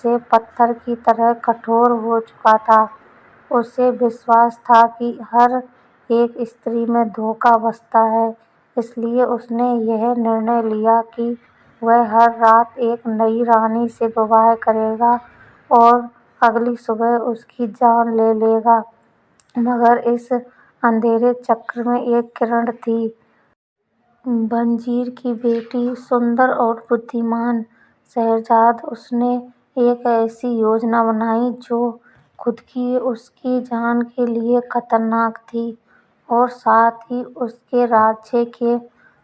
سے پتھر کی طرح کٹھور ہو چکا تھا۔ اسے وشواس تھا کہ ہر ایک استری میں دھوکہ بستا ہے، اس لیے اس نے یہ نرنے لیا کہ وہ ہر رات ایک نئی رانی سے وواہ کرے گا اور اگلی صبح اس کی جان لے لے گا۔ مگر اس اندھیرے چکر میں ایک کرن تھی۔ وزیر کی بیٹی، سندر اور بدھیمان شہرزاد۔ اس نے ایک ایسی یوجنا بنائی جو خود ہی اس کی جان کے لیے خطرناک تھی اور ساتھ ہی اس کے راجیہ کے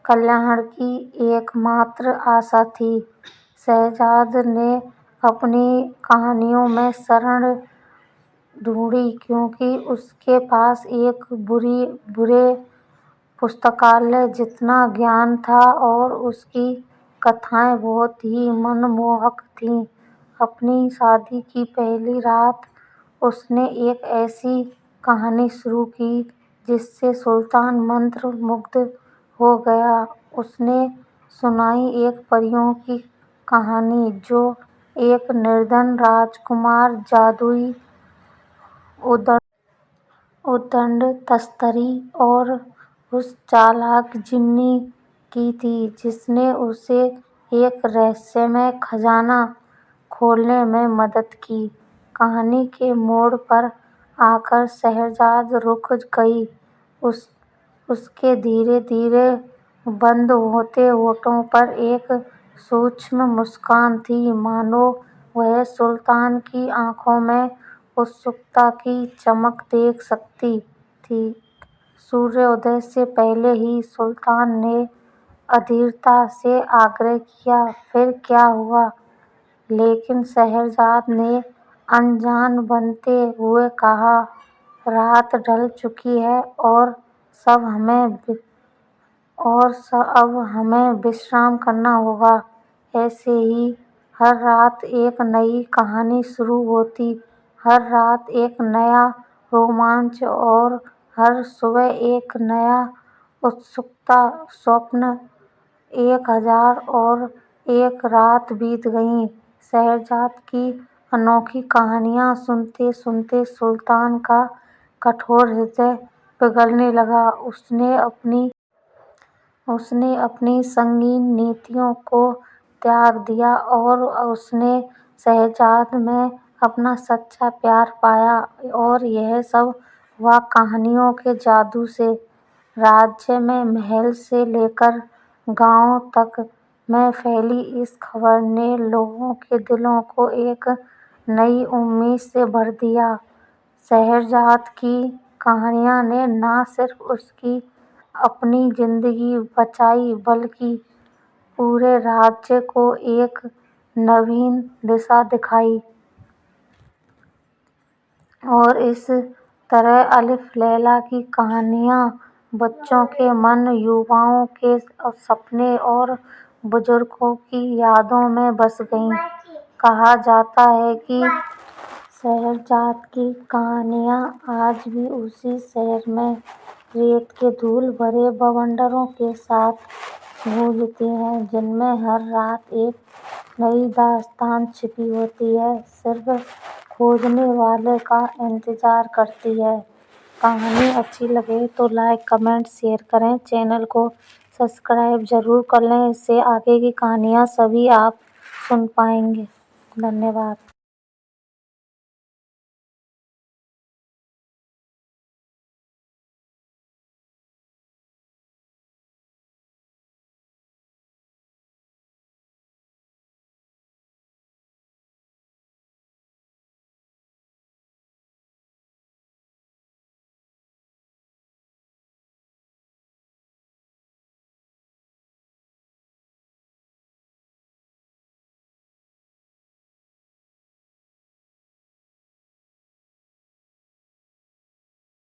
کلیان کی ایک ماتر آشا تھی۔ شہزاد نے اپنی کہانیوں میں شرن ڈھونڈی کیونکہ اس کے پاس ایک برے پستکالیہ جتنا گیان تھا اور اس کی کتھائیں بہت ہی من موہک تھیں۔ اپنی شادی کی پہلی رات اس نے ایک ایسی کہانی شروع کی جس سے سلطان منتر مگدھ ہو گیا۔ اس نے سنائی ایک پریوں کی کہانی جو ایک نردن راجکمار، جادوئی ادنڈ تستری اور اس چالاک جنی کی تھی جس نے اسے ایک رہسیامئی خزانہ کھولنے میں مدد کی۔ کہانی کے موڑ پر آ کر شہرزاد رک گئی۔ اس کے دھیرے دھیرے بند ہوتے ہونٹوں پر ایک سوکشم مسکان تھی، مانو وہ سلطان کی آنکھوں میں اتسکتا کی چمک دیکھ سکتی تھی۔ سوریہ ادے سے پہلے ہی سلطان نے ادھیرتا سے آگرہ کیا، پھر کیا ہوا؟ لیکن شہرزاد نے انجان بنتے ہوئے کہا، رات ڈھل چکی ہے اور اب ہمیں وشرام کرنا ہوگا۔ ایسے ہی ہر رات ایک نئی کہانی شروع ہوتی، ہر رات ایک نیا رومانچ اور ہر صبح ایک نیا اتسکتا سوپن۔ 1001 رات بیت گئیں۔ شہرزاد کی انوکھی کہانیاں سنتے سنتے سلطان کا کٹھور ہردے پگھلنے لگا۔ اس نے اپنی سنگین نیتیوں کو تیاگ دیا اور اس نے شہزاد میں اپنا سچا پیار پایا، اور یہ سب ہوا کہانیوں کے جادو سے۔ راجیہ میں محل سے لے کر گاؤں تک میں پھیلی اس خبر نے لوگوں کے دلوں کو ایک نئی امید سے بھر دیا۔ شہرزاد کی کہانیوں نے نہ صرف اس کی اپنی زندگی بچائی بلکہ پورے راجیہ کو ایک نئی دشا دکھائی۔ اور اس طرح الف لیلا کی کہانیاں بچوں کے من، یواؤں کے سپنے اور بزرگوں کی یادوں میں بس گئیں۔ کہا جاتا ہے کہ شہرزاد کی کہانیاں آج بھی اسی شہر میں ریت کے دھول بھرے بونڈروں کے ساتھ گونجتی ہیں، جن میں ہر رات ایک نئی داستان چھپی ہوتی ہے، صرف کھوجنے والے کا انتظار کرتی ہے۔ کہانی اچھی لگے تو لائک، کمنٹ، شیئر کریں۔ چینل کو سبسکرائب ضرور کر لیں، اس سے آگے کی کہانیاں سبھی آپ سن پائیں گے۔ دھنیہ واد۔